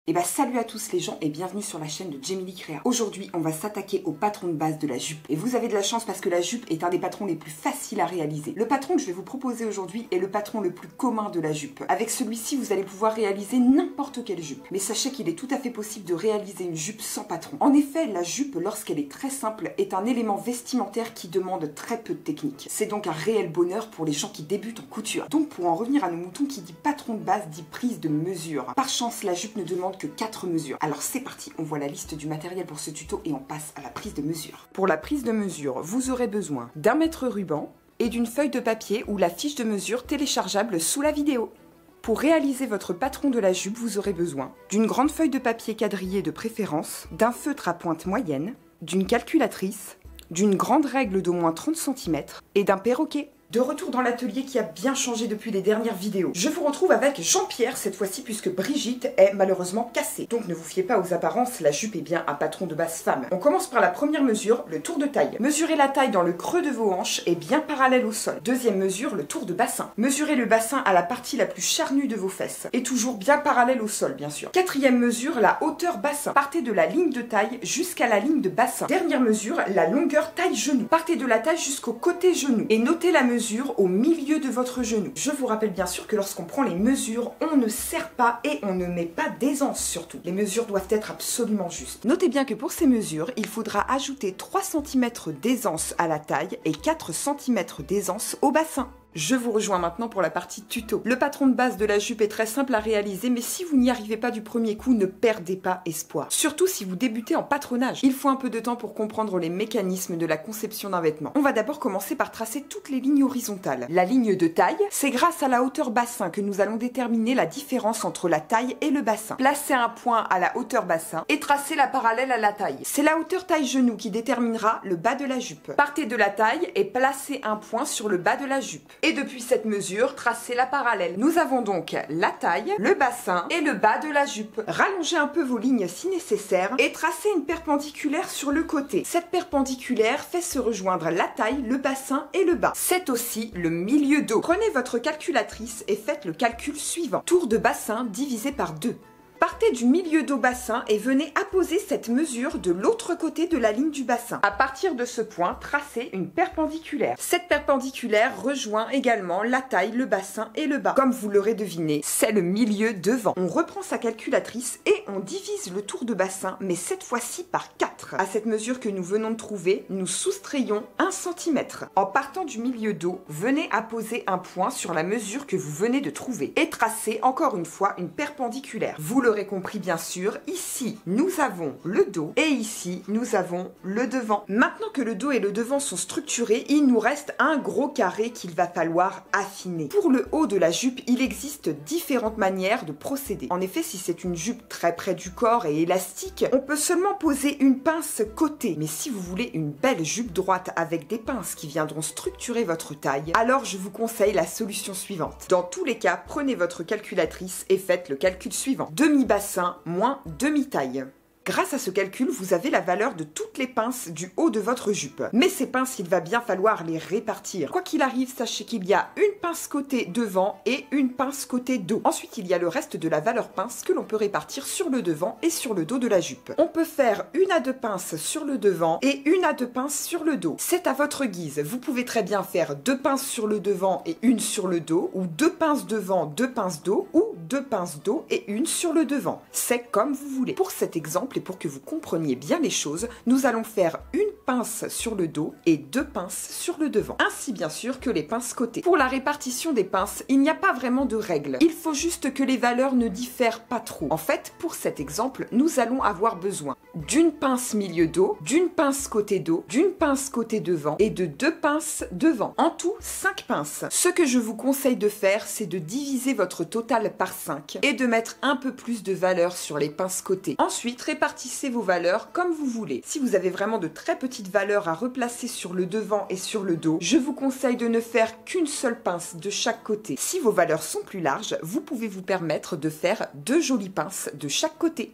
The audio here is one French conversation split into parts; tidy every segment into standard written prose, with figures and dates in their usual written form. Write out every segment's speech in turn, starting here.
Et bah salut à tous les gens et bienvenue sur la chaîne de Gemily Créa. Aujourd'hui on va s'attaquer au patron de base de la jupe. Et vous avez de la chance parce que la jupe est un des patrons les plus faciles à réaliser. Le patron que je vais vous proposer aujourd'hui est le patron le plus commun de la jupe. Avec celui-ci vous allez pouvoir réaliser n'importe quelle jupe. Mais sachez qu'il est tout à fait possible de réaliser une jupe sans patron. En effet la jupe lorsqu'elle est très simple est un élément vestimentaire qui demande très peu de technique. C'est donc un réel bonheur pour les gens qui débutent en couture. Donc pour en revenir à nos moutons, qui dit patron de base dit prise de mesure. Par chance la jupe ne demande que 4 mesures. Alors c'est parti, on voit la liste du matériel pour ce tuto et on passe à la prise de mesure. Pour la prise de mesure, vous aurez besoin d'un mètre ruban et d'une feuille de papier ou la fiche de mesure téléchargeable sous la vidéo. Pour réaliser votre patron de la jupe, vous aurez besoin d'une grande feuille de papier quadrillée de préférence, d'un feutre à pointe moyenne, d'une calculatrice, d'une grande règle d'au moins 30 cm et d'un perroquet. De retour dans l'atelier qui a bien changé depuis les dernières vidéos. Je vous retrouve avec Jean-Pierre cette fois-ci puisque Brigitte est malheureusement cassée. Donc ne vous fiez pas aux apparences, la jupe est bien un patron de base femme. On commence par la première mesure, le tour de taille. Mesurez la taille dans le creux de vos hanches et bien parallèle au sol. Deuxième mesure, le tour de bassin. Mesurez le bassin à la partie la plus charnue de vos fesses et toujours bien parallèle au sol bien sûr. Quatrième mesure, la hauteur bassin. Partez de la ligne de taille jusqu'à la ligne de bassin. Dernière mesure, la longueur taille genou. Partez de la taille jusqu'au côté genou et notez la mesure au milieu de votre genou. Je vous rappelle bien sûr que lorsqu'on prend les mesures, on ne serre pas et on ne met pas d'aisance surtout. Les mesures doivent être absolument justes. Notez bien que pour ces mesures, il faudra ajouter 3 cm d'aisance à la taille et 4 cm d'aisance au bassin. Je vous rejoins maintenant pour la partie tuto. Le patron de base de la jupe est très simple à réaliser, mais si vous n'y arrivez pas du premier coup, ne perdez pas espoir. Surtout si vous débutez en patronage. Il faut un peu de temps pour comprendre les mécanismes de la conception d'un vêtement. On va d'abord commencer par tracer toutes les lignes horizontales. La ligne de taille, c'est grâce à la hauteur bassin que nous allons déterminer la différence entre la taille et le bassin. Placez un point à la hauteur bassin et tracez la parallèle à la taille. C'est la hauteur taille genou qui déterminera le bas de la jupe. Partez de la taille et placez un point sur le bas de la jupe. Et depuis cette mesure, tracez la parallèle. Nous avons donc la taille, le bassin et le bas de la jupe. Rallongez un peu vos lignes si nécessaire et tracez une perpendiculaire sur le côté. Cette perpendiculaire fait se rejoindre la taille, le bassin et le bas. C'est aussi le milieu dos. Prenez votre calculatrice et faites le calcul suivant. Tour de bassin divisé par 2. Partez du milieu dos bassin et venez apposer cette mesure de l'autre côté de la ligne du bassin. À partir de ce point, tracez une perpendiculaire. Cette perpendiculaire rejoint également la taille, le bassin et le bas. Comme vous l'aurez deviné, c'est le milieu devant. On reprend sa calculatrice et on divise le tour de bassin, mais cette fois-ci par 4. À cette mesure que nous venons de trouver, nous soustrayons 1 cm. En partant du milieu dos, venez apposer un point sur la mesure que vous venez de trouver et tracez encore une fois une perpendiculaire. Vous l'aurez compris bien sûr, ici nous avons le dos et ici nous avons le devant. Maintenant que le dos et le devant sont structurés, il nous reste un gros carré qu'il va falloir affiner. Pour le haut de la jupe, il existe différentes manières de procéder. En effet, si c'est une jupe très près du corps et élastique, on peut seulement poser une pince côté. Mais si vous voulez une belle jupe droite avec des pinces qui viendront structurer votre taille, alors je vous conseille la solution suivante. Dans tous les cas, prenez votre calculatrice et faites le calcul suivant. Demi-bassin moins demi-taille. Grâce à ce calcul, vous avez la valeur de toutes les pinces du haut de votre jupe. Mais ces pinces, il va bien falloir les répartir. Quoi qu'il arrive, sachez qu'il y a une pince côté devant et une pince côté dos. Ensuite, il y a le reste de la valeur pince que l'on peut répartir sur le devant et sur le dos de la jupe. On peut faire 1 à 2 pinces sur le devant et 1 à 2 pinces sur le dos. C'est à votre guise. Vous pouvez très bien faire 2 pinces sur le devant et 1 sur le dos, ou 2 pinces devant, 2 pinces dos, ou 2 pinces dos et 1 sur le devant. C'est comme vous voulez. Pour cet exemple, et pour que vous compreniez bien les choses, nous allons faire une pince sur le dos et 2 pinces sur le devant, ainsi bien sûr que les pinces côté. Pour la répartition des pinces, il n'y a pas vraiment de règle. Il faut juste que les valeurs ne diffèrent pas trop. En fait, pour cet exemple, nous allons avoir besoin d'une pince milieu dos, d'une pince côté dos, d'une pince côté devant et de 2 pinces devant. En tout, 5 pinces. Ce que je vous conseille de faire, c'est de diviser votre total par 5 et de mettre un peu plus de valeur sur les pinces côté. Ensuite, répartissez vos valeurs comme vous voulez. Si vous avez vraiment de très petites valeurs à replacer sur le devant et sur le dos, je vous conseille de ne faire qu'une seule pince de chaque côté. Si vos valeurs sont plus larges, vous pouvez vous permettre de faire 2 jolies pinces de chaque côté.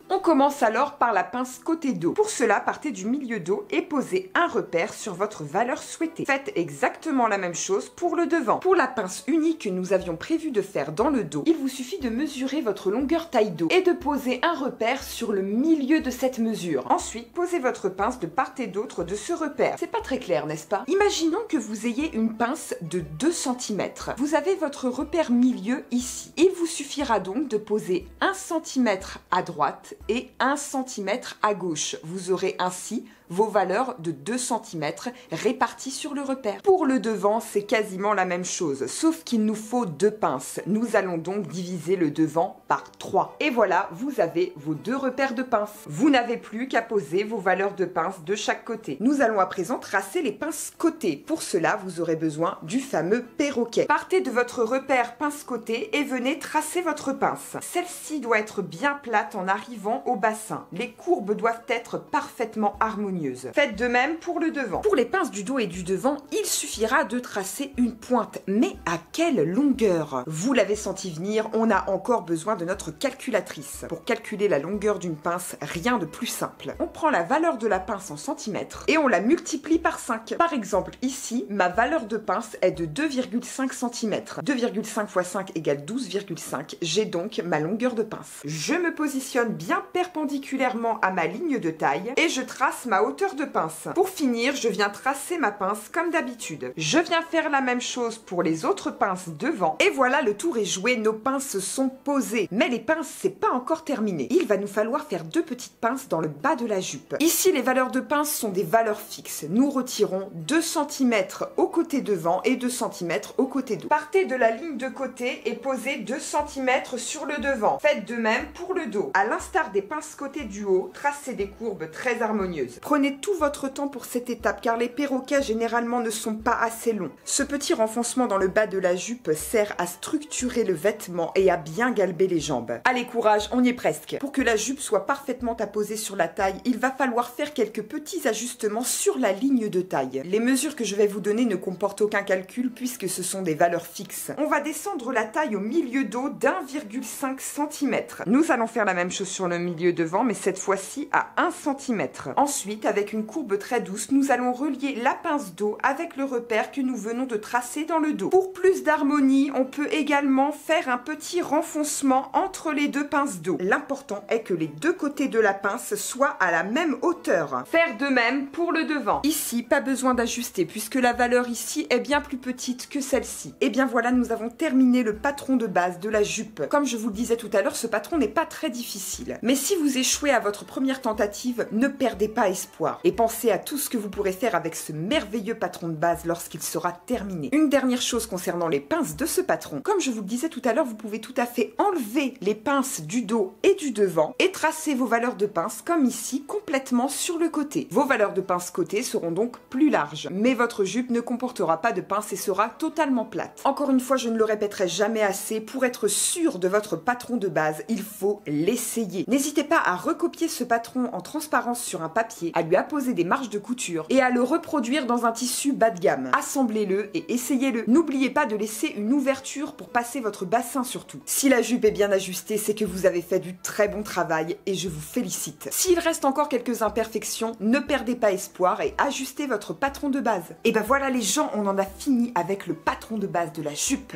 On commence alors par la pince côté dos. Pour cela, partez du milieu dos et posez un repère sur votre valeur souhaitée. Faites exactement la même chose pour le devant. Pour la pince unique que nous avions prévu de faire dans le dos, il vous suffit de mesurer votre longueur taille dos et de poser un repère sur le milieu de cette mesure. Ensuite, posez votre pince de part et d'autre de ce repère. C'est pas très clair, n'est-ce pas? Imaginons que vous ayez une pince de 2 cm. Vous avez votre repère milieu ici. Il vous suffira donc de poser 1 cm à droite et 1 cm à gauche. Vous aurez ainsi vos valeurs de 2 cm réparties sur le repère. Pour le devant, c'est quasiment la même chose, sauf qu'il nous faut 2 pinces. Nous allons donc diviser le devant par 3. Et voilà, vous avez vos 2 repères de pinces. Vous n'avez plus qu'à poser vos valeurs de pinces de chaque côté. Nous allons à présent tracer les pinces côté. Pour cela, vous aurez besoin du fameux perroquet. Partez de votre repère pince côté et venez tracer votre pince. Celle-ci doit être bien plate en arrivant au bassin. Les courbes doivent être parfaitement harmonieuses. Faites de même pour le devant. Pour les pinces du dos et du devant, il suffira de tracer une pointe. Mais à quelle longueur? Vous l'avez senti venir, on a encore besoin de notre calculatrice. Pour calculer la longueur d'une pince, rien de plus simple. On prend la valeur de la pince en centimètres et on la multiplie par 5. Par exemple, ici, ma valeur de pince est de 2,5 cm. 2,5 x 5 égale 12,5. J'ai donc ma longueur de pince. Je me positionne bien perpendiculairement à ma ligne de taille et je trace ma hauteur de pince. Pour finir, je viens tracer ma pince comme d'habitude. Je viens faire la même chose pour les autres pinces devant. Et voilà, le tour est joué, nos pinces sont posées. Mais les pinces, c'est pas encore terminé. Il va nous falloir faire 2 petites pinces dans le bas de la jupe. Ici, les valeurs de pince sont des valeurs fixes. Nous retirons 2 cm au côté devant et 2 cm au côté dos. Partez de la ligne de côté et posez 2 cm sur le devant. Faites de même pour le dos. À l'instar des pinces côté du haut, tracez des courbes très harmonieuses. Prenez tout votre temps pour cette étape car les perroquets généralement ne sont pas assez longs. Ce petit renfoncement dans le bas de la jupe sert à structurer le vêtement et à bien galber les jambes. Allez courage, on y est presque. Pour que la jupe soit parfaitement apposée sur la taille, il va falloir faire quelques petits ajustements sur la ligne de taille. Les mesures que je vais vous donner ne comportent aucun calcul puisque ce sont des valeurs fixes. On va descendre la taille au milieu dos d'1,5 cm. Nous allons faire la même chose sur le milieu devant mais cette fois-ci à 1 cm. Ensuite, avec une courbe très douce, nous allons relier la pince dos avec le repère que nous venons de tracer dans le dos. Pour plus d'harmonie, on peut également faire un petit renfoncement entre les 2 pinces dos. L'important est que les 2 côtés de la pince soient à la même hauteur. Faire de même pour le devant. Ici, pas besoin d'ajuster puisque la valeur ici est bien plus petite que celle-ci. Et bien voilà, nous avons terminé le patron de base de la jupe. Comme je vous le disais tout à l'heure, ce patron n'est pas très difficile. Mais si vous échouez à votre première tentative, ne perdez pas espoir. Et pensez à tout ce que vous pourrez faire avec ce merveilleux patron de base lorsqu'il sera terminé. Une dernière chose concernant les pinces de ce patron. Comme je vous le disais tout à l'heure, vous pouvez tout à fait enlever les pinces du dos et du devant et tracer vos valeurs de pince comme ici, complètement sur le côté. Vos valeurs de pince côté seront donc plus larges, mais votre jupe ne comportera pas de pince et sera totalement plate. Encore une fois, je ne le répéterai jamais assez, pour être sûr de votre patron de base, il faut l'essayer. N'hésitez pas à recopier ce patron en transparence sur un papier, à lui apposer des marges de couture et à le reproduire dans un tissu bas de gamme. Assemblez-le et essayez-le. N'oubliez pas de laisser une ouverture pour passer votre bassin surtout. Si la jupe est bien ajustée, c'est que vous avez fait du très bon travail et je vous félicite. S'il reste encore quelques imperfections, ne perdez pas espoir et ajustez votre patron de base. Et ben voilà les gens, on en a fini avec le patron de base de la jupe.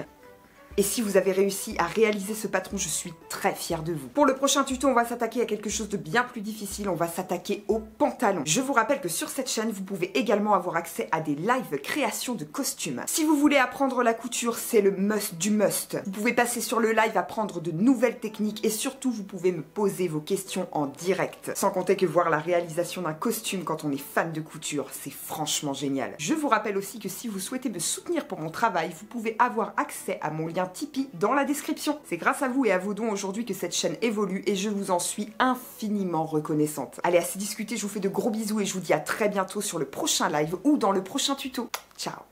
Et si vous avez réussi à réaliser ce patron, je suis très fière de vous. Pour le prochain tuto, on va s'attaquer à quelque chose de bien plus difficile. On va s'attaquer aux pantalons. Je vous rappelle que sur cette chaîne, vous pouvez également avoir accès à des live créations de costumes. Si vous voulez apprendre la couture, c'est le must du must. Vous pouvez passer sur le live, apprendre de nouvelles techniques et surtout, vous pouvez me poser vos questions en direct. Sans compter que voir la réalisation d'un costume quand on est fan de couture, c'est franchement génial. Je vous rappelle aussi que si vous souhaitez me soutenir pour mon travail, vous pouvez avoir accès à mon lien Tipeee dans la description. C'est grâce à vous et à vos dons aujourd'hui que cette chaîne évolue et je vous en suis infiniment reconnaissante. Allez, assez discuté, je vous fais de gros bisous et je vous dis à très bientôt sur le prochain live ou dans le prochain tuto. Ciao!